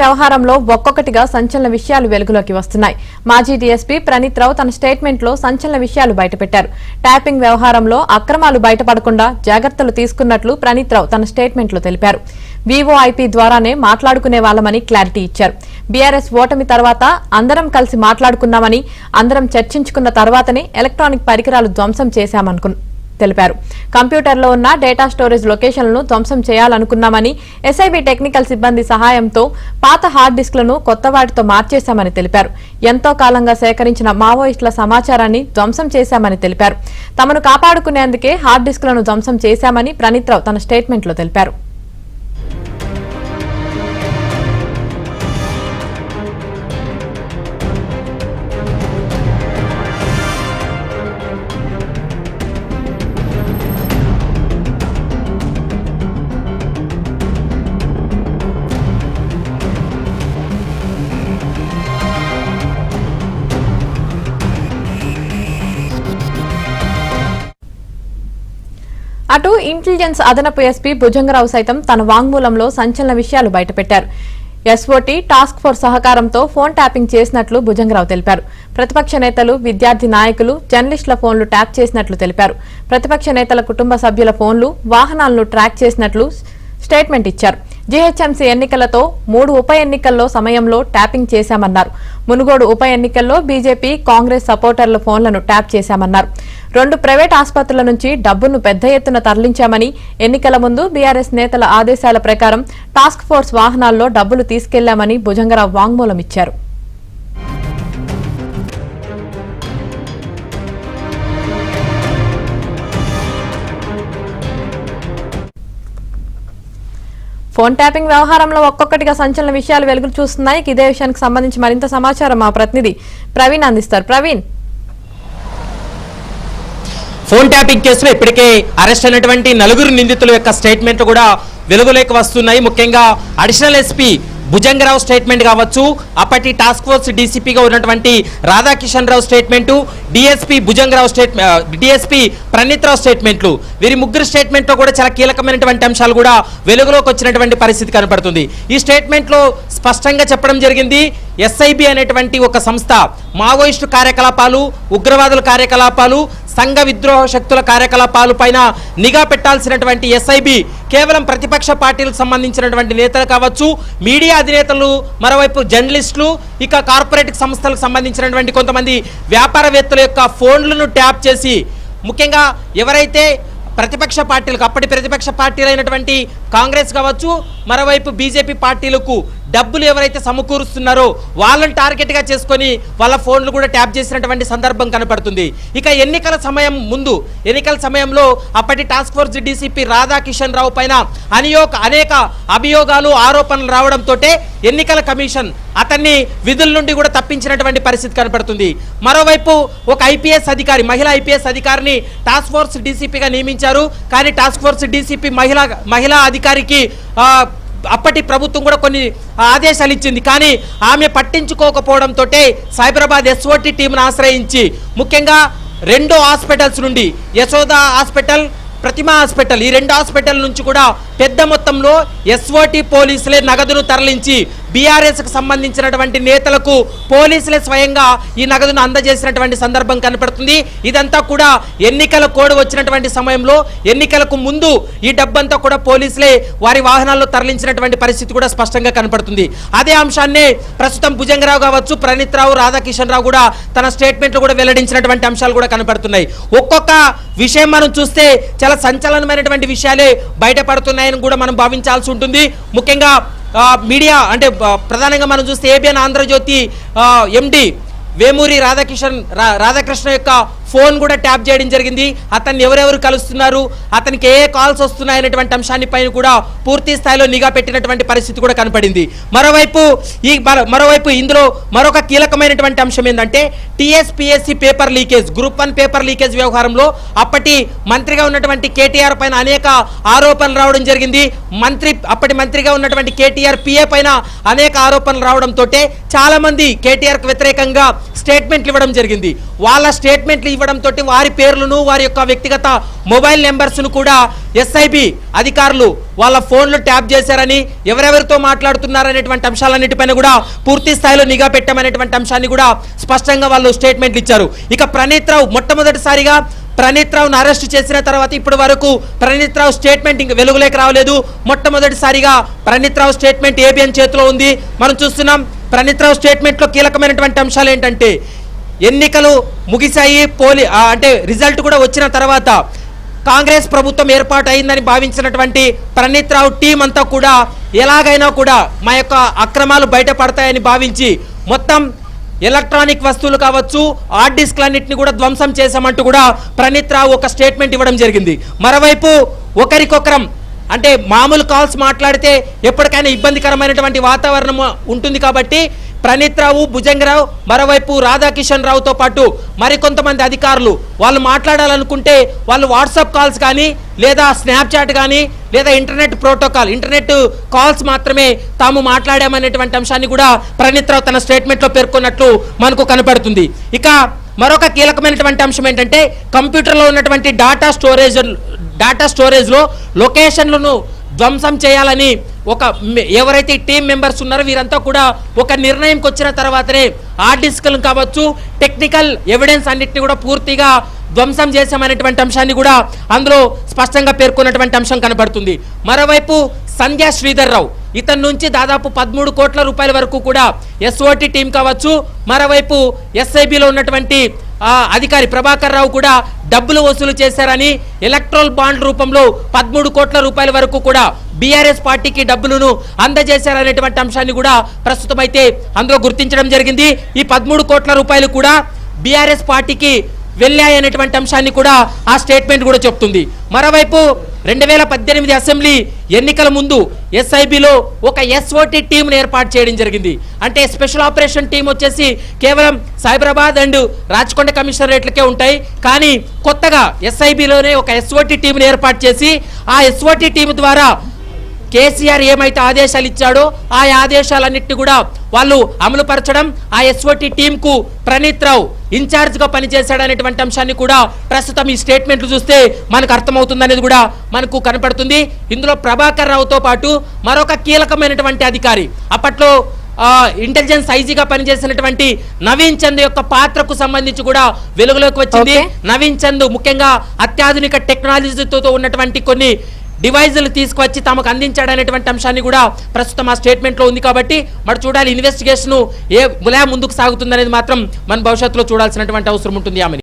వ్యవహారంలో ఒక్కొక్కటిగా సంచలన విషయాలు వెలుగులోకి వస్తున్నాయి. మాజీ డీఎస్పీ ప్రణీత్ రావు తన స్టేట్మెంట్ లో సంచలన విషయాలు బయటపెట్టారు. ట్యాపింగ్ వ్యవహారంలో అక్రమాలు బయటపడకుండా జాగ్రత్తలు తీసుకున్నట్లు ప్రణీత్ రావు తన స్టేట్మెంట్ లో తెలిపారు. వీఓఐపీ ద్వారానే మాట్లాడుకునే వాళ్లమని క్లారిటీ ఇచ్చారు. బీఆర్ఎస్ ఓటమి తర్వాత అందరం కలిసి మాట్లాడుకున్నామని, అందరం చర్చించుకున్న తర్వాతనే ఎలక్ట్రానిక్ పరికరాలు ధ్వంసం చేశామనుకున్నారు. తెలిపారు. కంప్యూటర్లో ఉన్న డేటా స్టోరేజ్ లొకేషన్లను ధ్వంసం చేయాలనుకున్నామని, ఎస్ఐబీ టెక్నికల్ సిబ్బంది సహాయంతో పాత హార్డ్ డిస్క్లను కొత్త వాటితో మార్చేశామని తెలిపారు. ఎంతో కాలంగా సేకరించిన మావోయిస్టుల సమాచారాన్ని ధ్వంసం చేశామని తెలిపారు. తమను కాపాడుకునేందుకే హార్డ్ డిస్క్లను ధ్వంసం చేశామని ప్రణీత్ రావు తన స్టేట్మెంట్లో తెలిపారు. అటు ఇంటెలిజెన్స్ అదనపు ఎస్పీ భుజంగరావు సైతం తన వాంగ్మూలంలో సంచలన విషయాలు బయటపెట్టారు. ఎస్ఓటీ టాస్క్ ఫోర్స్ సహకారంతో ఫోన్ ట్యాపింగ్ చేసినట్లు భుజంగరావు తెలిపారు. ప్రతిపక్ష నేతలు, విద్యార్థి నాయకులు, జర్నలిస్టుల ఫోన్లు ట్యాప్ చేసినట్లు తెలిపారు. ప్రతిపక్ష నేతల కుటుంబ సభ్యుల ఫోన్లు, వాహనాలను ట్రాక్ చేసినట్లు స్టేట్మెంట్ ఇచ్చారు. జీహెచ్ఎంసీ ఎన్నికలతో 3 ఉప ఎన్నికల్లో సమయంలో ట్యాపింగ్ చేశామన్నారు. మునుగోడు ఉప ఎన్నికల్లో బీజేపీ, కాంగ్రెస్ సపోర్టర్ల ఫోన్లను ట్యాప్ చేశామన్నారు. 2 ప్రైవేట్ ఆసుపత్రుల నుంచి డబ్బును పెద్ద ఎత్తున తరలించామని, ఎన్నికల ముందు బీఆర్ఎస్ నేతల ఆదేశాల ప్రకారం టాస్క్ ఫోర్స్ వాహనాల్లో డబ్బులు తీసుకెళ్లామని భుజంగరావు వాంగ్మూలం ఇచ్చారు. ఫోన్ ట్యాపింగ్ వ్యవహారంలో ఒక్కొక్కటిగా సంచలన విషయాలు వెలుగు చూస్తున్నాయి. ఇదే విషయానికి సంబంధించి మరింత సమాచారం మా ప్రతినిధి ప్రవీణ్ అందిస్తారు. ప్రవీణ్, ఫోన్ ట్యాపింగ్ కేసులో ఇప్పటికే అరెస్ట్ అయినటువంటి 4 నిందితుల యొక్క స్టేట్మెంట్లు కూడా వెలుగులోకి వస్తున్నాయి. ముఖ్యంగా అడిషనల్ ఎస్పీ భుజంగరావు స్టేట్మెంట్ కావచ్చు, అప్పటి టాస్క్ ఫోర్స్ డీసీపీగా ఉన్నటువంటి Radhakishan Rao statement, DSP Bhujangarao DSP Praneeth Rao స్టేట్మెంట్లు, వీరి ముగ్గురు స్టేట్మెంట్లో కూడా చాలా కీలకమైనటువంటి అంశాలు కూడా వెలుగులోకి వచ్చినటువంటి పరిస్థితి కనపడుతుంది. ఈ స్టేట్మెంట్లో స్పష్టంగా చెప్పడం జరిగింది, ఎస్ఐబి అనేటువంటి ఒక సంస్థ మావోయిస్టు కార్యకలాపాలు, ఉగ్రవాదుల కార్యకలాపాలు, సంఘ విద్రోహ శక్తుల కార్యకలాపాలు పైన నిఘా పెట్టాల్సినటువంటి ఎస్ఐబి కేవలం ప్రతిపక్ష పార్టీలకు సంబంధించినటువంటి నేతలు కావచ్చు, మీడియా అధినేతలు, మరోవైపు జర్నలిస్టులు, ఇక కార్పొరేట్ సంస్థలకు సంబంధించినటువంటి కొంతమంది వ్యాపారవేత్తల యొక్క ఫోన్లను ట్యాప్ చేసి, ముఖ్యంగా ఎవరైతే ప్రతిపక్ష పార్టీలకు, అప్పటి ప్రతిపక్ష పార్టీలు అయినటువంటి కాంగ్రెస్ కావచ్చు, మరోవైపు బీజేపీ పార్టీలకు డబ్బులు ఎవరైతే సమకూరుస్తున్నారో వాళ్ళని టార్గెట్గా చేసుకొని వాళ్ళ ఫోన్లు కూడా ట్యాప్ చేసినటువంటి సందర్భం కనపడుతుంది. ఇక ఎన్నికల సమయంలో అప్పటి టాస్క్ ఫోర్స్ డీసీపీ రాధాకిషన్ రావు పైన అనేక అభియోగాలు, ఆరోపణలు రావడంతో ఎన్నికల కమిషన్ అతన్ని విధుల నుండి కూడా తప్పించినటువంటి పరిస్థితి కనపడుతుంది. మరోవైపు ఒక ఐపీఎస్ అధికారి, మహిళా ఐపీఎస్ అధికారిని టాస్క్ ఫోర్స్ డీసీపీగా నియమించారు. కానీ టాస్క్ ఫోర్స్ డీసీపీ మహిళా అధికారికి అప్పటి ప్రభుత్వం కూడా కొన్ని ఆదేశాలు ఇచ్చింది. కానీ ఆమె పట్టించుకోకపోవడంతో సైబరాబాద్ ఎస్ఓటీ టీంను ఆశ్రయించి, ముఖ్యంగా 2 హాస్పిటల్స్ నుండి, యశోద హాస్పిటల్, ప్రతిమా హాస్పిటల్, ఈ 2 హాస్పిటల్ నుంచి కూడా పెద్ద మొత్తంలో ఎస్ఓటీ పోలీసులే నగదును తరలించి బీఆర్ఎస్కు సంబంధించినటువంటి నేతలకు పోలీసులే స్వయంగా ఈ నగదును అందజేసినటువంటి సందర్భం కనపడుతుంది. ఇదంతా కూడా ఎన్నికల కోడ్ వచ్చినటువంటి సమయంలో, ఎన్నికలకు ముందు ఈ డబ్బంతా కూడా పోలీసులే వారి వాహనాల్లో తరలించినటువంటి పరిస్థితి కూడా స్పష్టంగా కనపడుతుంది. అదే అంశాన్ని ప్రస్తుతం భుజంగరావు కావచ్చు, ప్రణీత్ రావు, రాధాకిషన్ రావు కూడా తన స్టేట్మెంట్లు కూడా వెల్లడించినటువంటి అంశాలు కూడా కనపడుతున్నాయి. ఒక్కొక్క విషయం మనం చూస్తే చాలా సంచలనమైనటువంటి విషయాలే బయటపడుతున్నాయని కూడా మనం భావించాల్సి ఉంటుంది. ముఖ్యంగా మీడియా అంటే ప్రధానంగా మనం చూస్తే ఏబిఎన్ ఆంధ్రజ్యోతి ఎండి వేమూరి రాధాకృష్ణ యొక్క ఫోన్ కూడా ట్యాప్ చేయడం జరిగింది. అతన్ని ఎవరెవరు కలుస్తున్నారు, అతనికి ఏ కాల్స్ వస్తున్నాయనేటువంటి అంశాన్ని పైన కూడా పూర్తి స్థాయిలో నిఘా పెట్టినటువంటి పరిస్థితి కూడా కనపడింది. మరోవైపు ఇందులో మరొక కీలకమైనటువంటి అంశం ఏంటంటే TSPSC paper leakage, group 1 paper leakage వ్యవహారంలో అప్పటి మంత్రిగా ఉన్నటువంటి కేటీఆర్ పైన అనేక ఆరోపణలు రావడం జరిగింది. అప్పటి మంత్రిగా ఉన్నటువంటి కేటీఆర్ పిఏ పైన అనేక ఆరోపణలు రావడంతో చాలా మంది కేటీఆర్కు వ్యతిరేకంగా స్టేట్మెంట్లు ఇవ్వడం జరిగింది. వాళ్ళ స్టేట్మెంట్లు ఇవ్వడంతో వారి పేర్లను వారి యొక్క వ్యక్తిగత మొబైల్ నెంబర్స్ను కూడా ఎస్ఐబి అధికారులు వాళ్ళ ఫోన్లు ట్యాప్ చేశారని, ఎవరెవరితో మాట్లాడుతున్నారనేటువంటి అంశాలన్నిటిపైన కూడా పూర్తి స్థాయిలో నిఘా పెట్టామనేటువంటి అంశాన్ని కూడా స్పష్టంగా వాళ్ళు స్టేట్మెంట్లు ఇచ్చారు. ఇక ప్రణీత్ రావు మొట్టమొదటిసారిగా ప్రణీత్ రావును అరెస్ట్ చేసిన తర్వాత ఇప్పటి వరకు ప్రణీత్ రావు స్టేట్మెంట్ ఇంక వెలుగులోకి రావలేదు. మొట్టమొదటిసారిగా ప్రణీత్ రావు స్టేట్మెంట్ ఏబిఎన్ చేతిలో ఉంది. మనం చూస్తున్నాం ప్రణీత్ రావు స్టేట్మెంట్లో కీలకమైనటువంటి అంశాలు ఏంటంటే, ఎన్నికలు ముగిశాయి, అంటే రిజల్ట్ కూడా వచ్చిన తర్వాత కాంగ్రెస్ ప్రభుత్వం ఏర్పాటు అయిందని భావించినటువంటి ప్రణీత్ రావు టీం అంతా కూడా ఎలాగైనా కూడా మా యొక్క అక్రమాలు బయటపడతాయని భావించి మొత్తం ఎలక్ట్రానిక్ వస్తువులు కావచ్చు, హార్డ్ డిస్క్లన్నింటినీ కూడా ధ్వంసం చేశామంటూ కూడా ప్రణీత్ రావు ఒక స్టేట్మెంట్ ఇవ్వడం జరిగింది. మరోవైపు ఒకరికొకరం అంటే మామూలు కాల్స్ మాట్లాడితే ఎప్పటికైనా ఇబ్బందికరమైనటువంటి వాతావరణం ఉంటుంది కాబట్టి ప్రణీత్ రావు, భుజంగరావు, మరోవైపు రాధాకిషన్ రావుతో పాటు మరికొంతమంది అధికారులు వాళ్ళు మాట్లాడాలనుకుంటే వాళ్ళు వాట్సాప్ కాల్స్ కానీ లేదా స్నాప్చాట్ కానీ లేదా ఇంటర్నెట్ ప్రోటోకాల్, ఇంటర్నెట్ కాల్స్ మాత్రమే తాము మాట్లాడామనేటువంటి అంశాన్ని కూడా ప్రణీత్ రావు తన స్టేట్మెంట్లో పేర్కొన్నట్లు మనకు కనపడుతుంది. ఇక మరొక కీలకమైనటువంటి అంశం ఏంటంటే, కంప్యూటర్లో ఉన్నటువంటి డాటా స్టోరేజ్లో లొకేషన్లను ధ్వంసం చేయాలని ఎవరైతే టీం మెంబర్స్ ఉన్నారో వీరంతా కూడా ఒక నిర్ణయంకి వచ్చిన తర్వాతనే హార్డ్ డిస్క్లు కావచ్చు, టెక్నికల్ ఎవిడెన్స్ అన్నిటిని కూడా పూర్తిగా ధ్వంసం చేశామనేటువంటి అంశాన్ని కూడా అందులో స్పష్టంగా పేర్కొన్నటువంటి అంశం కనబడుతుంది. మరోవైపు సంధ్యా శ్రీధర్ రావు, ఇతని నుంచి దాదాపు 13 కోట్ల రూపాయల వరకు కూడా ఎస్ఓటి టీం కావచ్చు, మరోవైపు ఎస్ఐబిలో ఉన్నటువంటి అధికారి ప్రభాకర్ రావు కూడా డబ్బులు వసూలు చేశారని, ఎలక్ట్రల్ బాండ్ రూపంలో 13 కోట్ల రూపాయల వరకు కూడా బీఆర్ఎస్ పార్టీకి డబ్బులను అందజేశారనేటువంటి అంశాన్ని కూడా ప్రస్తుతం అయితే అందులో గుర్తించడం జరిగింది. ఈ 13 కోట్ల రూపాయలు కూడా బీఆర్ఎస్ పార్టీకి వెళ్ళాయనేటువంటి అంశాన్ని కూడా ఆ స్టేట్మెంట్ కూడా చెప్తుంది. మరోవైపు 2018 అసెంబ్లీ ఎన్నికల ముందు ఎస్ఐబిలో ఒక ఎస్ఓటి టీంను ఏర్పాటు చేయడం జరిగింది. అంటే స్పెషల్ ఆపరేషన్ టీం వచ్చేసి కేవలం సైబరాబాద్ అండ్ రాచకొండ కమిషనరేట్లకే ఉంటాయి. కానీ కొత్తగా ఎస్ఐబిలోనే ఒక ఎస్ఓటి టీంను ఏర్పాటు చేసి ఆ ఎస్ఓటి టీం ద్వారా కేసీఆర్ ఏమైతే ఆదేశాలు ఇచ్చాడో ఆ ఆదేశాలన్నింటినీ కూడా వాళ్ళు అమలుపరచడం, ఆ ఎస్ఓటి టీంకు ప్రణీత్ రావు ఇన్ఛార్జ్గా పనిచేశాడనేటువంటి అంశాన్ని కూడా ప్రస్తుతం ఈ స్టేట్మెంట్లు చూస్తే మనకు అర్థమవుతుందనేది కూడా మనకు కనపడుతుంది. ఇందులో ప్రభాకర్ రావుతో పాటు మరొక కీలకమైనటువంటి అధికారి, అప్పట్లో ఇంటెలిజెన్స్ ఐజీగా పనిచేసినటువంటి నవీన్ చంద్ యొక్క పాత్రకు సంబంధించి కూడా వెలుగులోకి వచ్చింది. నవీన్ చంద్ ముఖ్యంగా అత్యాధునిక టెక్నాలజీతో ఉన్నటువంటి కొన్ని డివైజులు తీసుకువచ్చి తమకు అందించాడనేటువంటి అంశాన్ని కూడా ప్రస్తుతం ఆ స్టేట్మెంట్లో ఉంది. కాబట్టి మరి చూడాలి ఇన్వెస్టిగేషన్ ముందుకు సాగుతుందనేది మాత్రం మన భవిష్యత్తులో చూడాల్సినటువంటి అవసరం ఉంటుంది. ఆమె